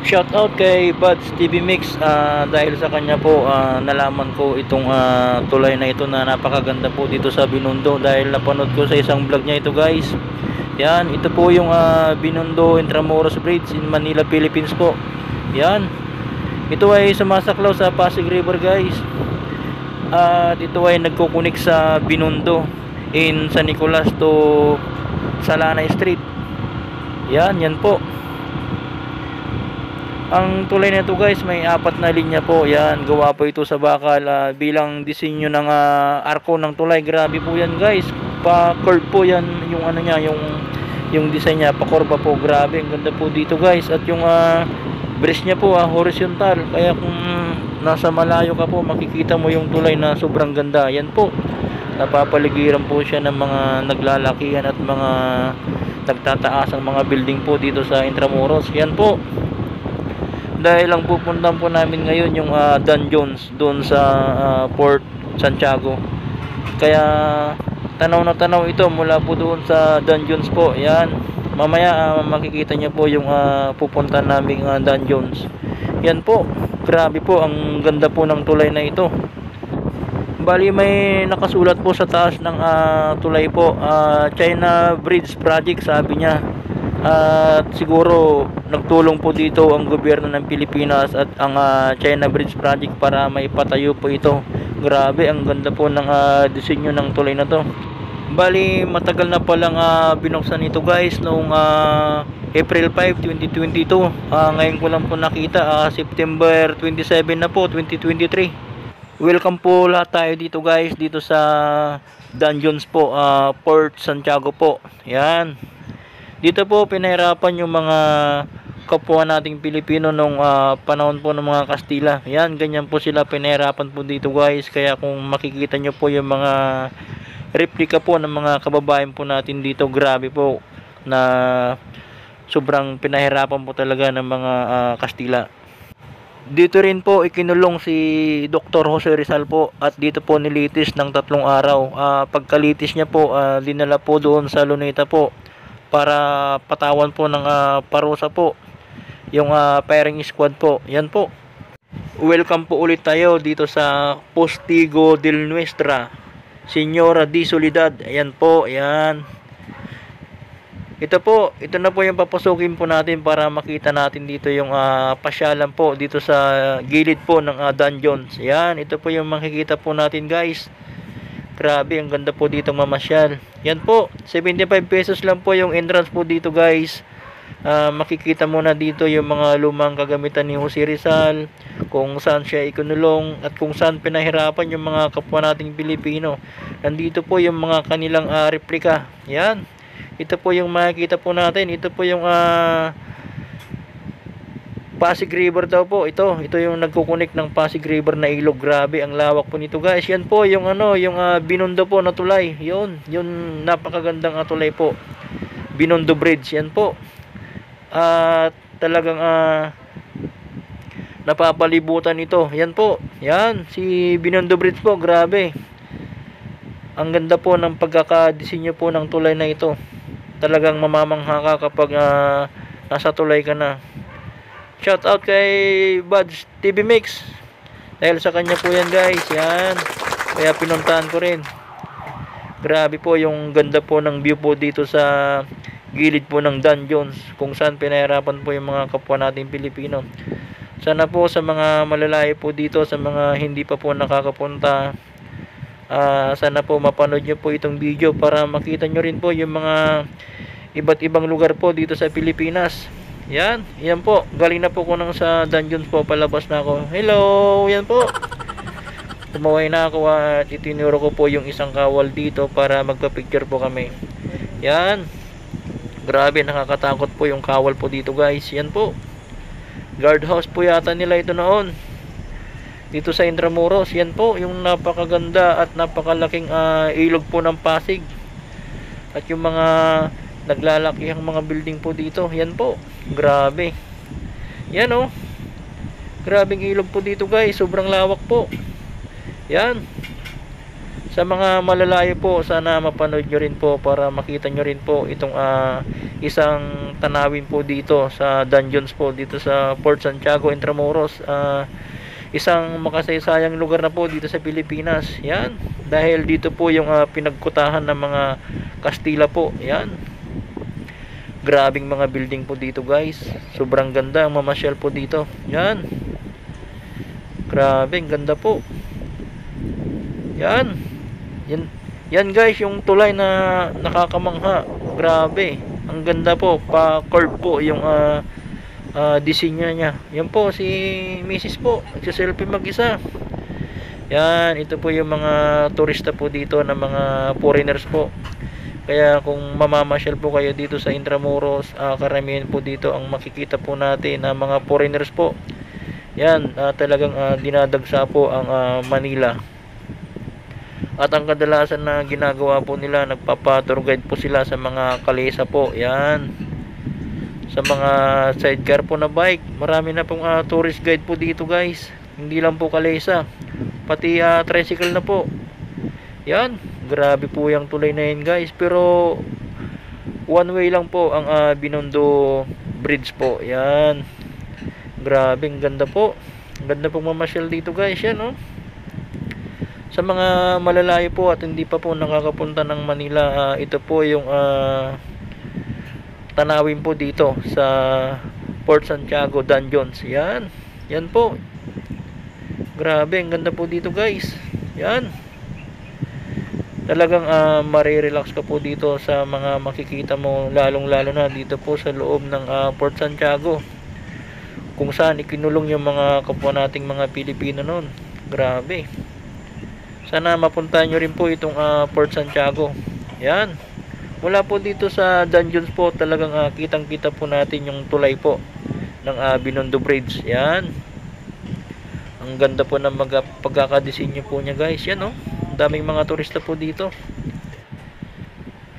Shout out kay Buds TV Mix, dahil sa kanya po nalaman ko itong tulay na ito na napakaganda po dito sa Binondo, dahil napanood ko sa isang vlog niya ito guys. Yan, ito po yung Binondo Intramuros Bridge in Manila, Philippines po. Yan, ito ay sumasaklaw sa Pasig River guys. At ito ay nagkukunik sa Binondo in San Nicolas to Salana Street. Yan po. Ang tulay na ito guys, may 4 na linya po. Yan, gawa po ito sa bakal bilang disenyo ng arko ng tulay. Grabe po yan guys. Pa-curve po yan yung ano niya, yung design niya, pa-curve po. Grabe, ang ganda po dito guys. At yung bridge niya po horizontal. Kaya kung nasa malayo ka po, makikita mo yung tulay na sobrang ganda. Yan po. Napapaligiran po siya ng mga naglalakihan at mga nagtataas ang mga building po dito sa Intramuros. Yan po. Dahil lang pupuntahan po namin ngayon yung Dungeons doon sa Port Santiago. Kaya tanaw na tanaw ito mula po doon sa Dungeons po. Yan. Mamaya makikita niyo po yung pupuntahan naming Dungeons. Yan po. Grabe po, ang ganda po ng tulay na ito. Bali may nakasulat po sa taas ng tulay po, China Bridge Project sabi niya. At siguro nagtulong po dito ang gobyerno ng Pilipinas at ang China Bridge Project para maipatayo po ito. Grabe, ang ganda po ng disenyo ng tulay na to. Bali matagal na palang binuksan ito guys noong April 5, 2022. Ngayon ko lang po nakita, September 27 na po, 2023. Welcome po lahat tayo dito guys, dito sa Dungeons po, Port Santiago po. Yan. Dito po pinahirapan yung mga kapwa nating Pilipino nung panahon po ng mga Kastila. Yan, ganyan po sila pinahirapan po dito guys. Kaya kung makikita nyo po yung mga replika po ng mga kababayan po natin dito, grabe po na sobrang pinahirapan po talaga ng mga Kastila. Dito rin po ikinulong si Dr. Jose Rizal po at dito po nilitis ng 3 araw. Pagkalitis niya po, dinala po doon sa Luneta po para patawan po ng parusa po yung firing squad po. Yan po. Welcome po ulit tayo dito sa Postigo del Nuestra Señora de Soledad. Ayan po, ayan. Ito po, ito na po yung papasukin po natin para makita natin dito yung pasyalan po dito sa gilid po ng Dungeons. Ayan, ito po yung makikita po natin guys. Grabe, ang ganda po dito mamasyal. Yan po, 75 pesos lang po yung entrance po dito guys. Makikita mo na dito yung mga lumang kagamitan ni Jose Rizal, kung saan siya ikinulong at kung saan pinahirapan yung mga kapwa nating Pilipino. Nandito po yung mga kanilang replika. Yan. Ito po yung makikita po natin. Ito po yung Pasig River daw po. Ito yung nagkukunik ng Pasig River na ilog. Grabe, ang lawak po nito guys. Yan po yung yung Binondo po na tulay. Yun napakagandang tulay po. Binondo Bridge. Yan po. At talagang napapalibutan ito. Yan po. Yan, si Binondo Bridge po. Grabe. Ang ganda po ng pagkakadesenyo po ng tulay na ito. Talagang mamamangha ka kapag nasa tulay ka na. Shout out kay Buds TV Mix. Dahil sa kanya po yan guys. Yan. Kaya pinuntahan ko rin. Grabe po yung ganda po ng view po dito sa gilid po ng Dungeons. Kung saan pinahirapan po yung mga kapwa nating Pilipino. Sana po sa mga malalayo po dito, sa mga hindi pa po nakakapunta, sana po mapanood nyo po itong video para makita nyo rin po yung mga iba't ibang lugar po dito sa Pilipinas. Yan po, galing na po ko nang sa Dungeons po, palabas na ako. Hello, yan po. Tumaway na ako at itinuro ko po yung isang kawal dito para magpa-picture po kami. Yan. Grabe, nakakatakot po yung kawal po dito guys. Yan po. Guardhouse po yata nila ito noon. Dito sa Intramuros. Yan po, yung napakaganda at napakalaking ilog po ng Pasig. At yung mga naglalaki ang mga building po dito. Yan po. Grabe. Yan oh. Grabing ilog po dito guys. Sobrang lawak po. Yan. Sa mga malalayo po, sana mapanood nyo rin po para makita nyo rin po itong isang tanawin po dito sa dungeons po dito sa Port Santiago, Intramuros. Isang makasaysayang lugar na po dito sa Pilipinas. Yan, dahil dito po yung pinagkutahan ng mga Kastila po. Yan, grabing mga building po dito guys, sobrang ganda ang mamasyal po dito. Yan, grabe, ang ganda po. Yan, yan guys, yung tulay na nakakamangha. Grabe, ang ganda po, pa curve po yung disenyo niya. Yan po si Mrs. po, nagsiselfie mag-isa. Yan, ito po yung mga turista po dito na mga foreigners po. Kaya kung mamamasyal po kayo dito sa Intramuros, karamihan po dito ang makikita po natin na mga foreigners po. Yan, talagang dinadagsa po ang Manila. At ang kadalasan na ginagawa po nila, nagpapa-tour guide po sila sa mga kalesa po. Yan, sa mga sidecar po na bike. Marami na pong tourist guide po dito guys. Hindi lang po kalesa, pati tricycle na po. Yan, grabe po yung tulay na yun guys. Pero one way lang po ang Binondo Bridge po. Yan, grabe, ang ganda po. Ang ganda pong mamasyal dito guys. Yan, oh. Sa mga malalayo po at hindi pa po nakakapunta ng Manila, ito po yung tanawin po dito sa Port Santiago Dungeons. Yan, yan po, grabe, ang ganda po dito guys. Yan, talagang marirelax ka po dito sa mga makikita mo, lalong lalo na dito po sa loob ng Port Santiago, kung saan ikinulong yung mga kapwa nating mga Pilipino noon. Grabe, sana mapuntahan nyo rin po itong Port Santiago. Yan, mula po dito sa dungeons po, talagang kitang kita po natin yung tulay po ng Binondo Bridge. Yan, ang ganda po ng pagkakadesenyo po niya guys. Yan, oh, daming mga turista po dito.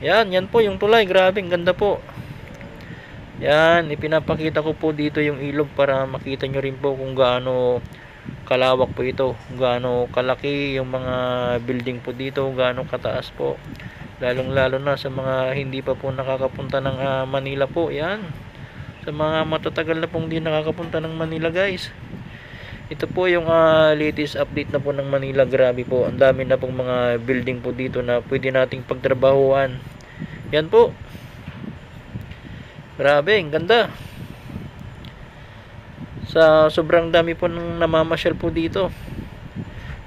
Yan, yan po yung tulay. Grabe, ang ganda po. Yan, ipinapakita ko po dito yung ilog para makita nyo rin po kung gaano kalawak po ito, gaano kalaki yung mga building po dito, gaano kataas po, lalong lalo na sa mga hindi pa po nakakapunta ng Manila po. Yan, sa mga matatagal na pong hindi nakakapunta ng Manila guys, ito po yung latest update na po ng Manila. Grabe po, ang dami na pong mga building po dito na pwede nating pagtrabahuan. Yan po, grabe, ang ganda. Sa sobrang dami po ng namamasyal po dito.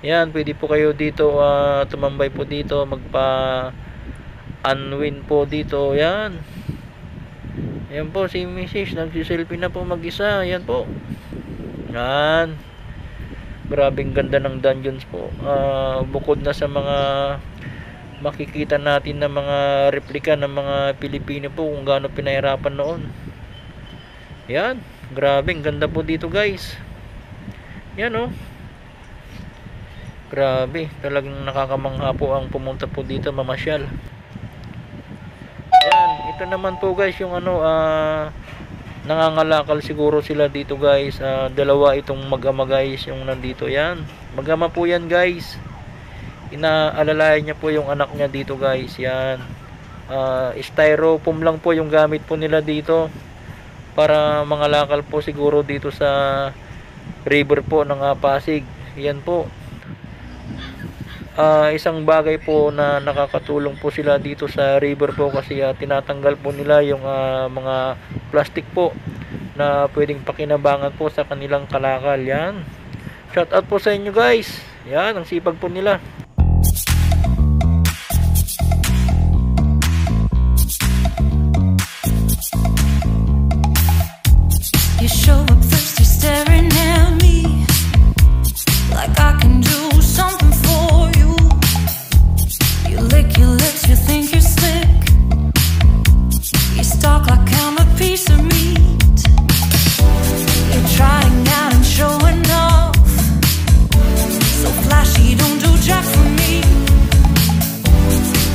Yan, pwede po kayo dito tumambay po dito, magpa-unwind po dito. Yan, yan po si Mrs. nagsiselfie na po mag-isa. Yan po, yan, grabing ganda ng dungeons po. Bukod na sa mga makikita natin na mga replika ng mga Pilipino po, kung gaano pinahirapan noon. Yan, grabe, ang ganda po dito guys. Yan, oh, grabe, talagang nakakamangha po ang pumunta po dito mamasyal. Yan, ito naman po guys yung nangangalakal siguro sila dito guys. Dalawa itong mag-ama guys yung nandito. Yan, mag-ama po yan guys. Inaalalayan niya po yung anak niya dito guys. Yan, styrofoam lang po yung gamit po nila dito para mangalakal po siguro dito sa river po ng Pasig. Yan po, isang bagay po na nakakatulong po sila dito sa river po kasi tinatanggal po nila yung mga plastic po na pwedeng pakinabangan po sa kanilang kalakal. Yan, shout out po sa inyo guys. Yan, ang sipag po nila. You show up first, you're staring at me like I can do something for you. You lick your lips, you think you're slick. You stalk like I'm a piece of meat. You're trying out and showing off, so flashy, don't do jack for me.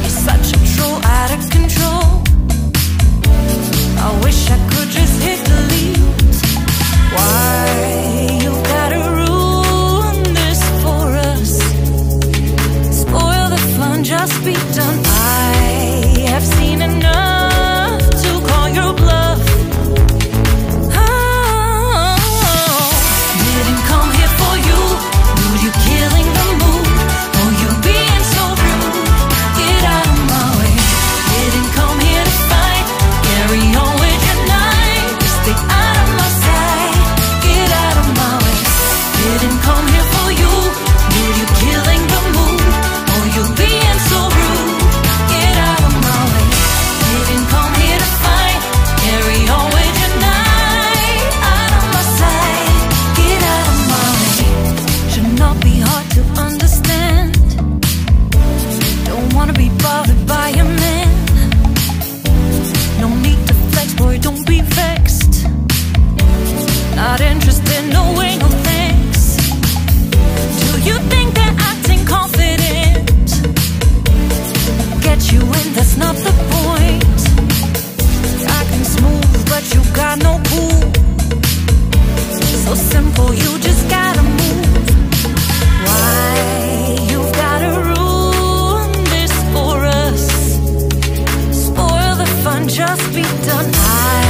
You're such a troll, out of control. I wish I could just hit delete. so simple, you just gotta move. Why you've gotta ruin this for us? Spoil the fun, just be done.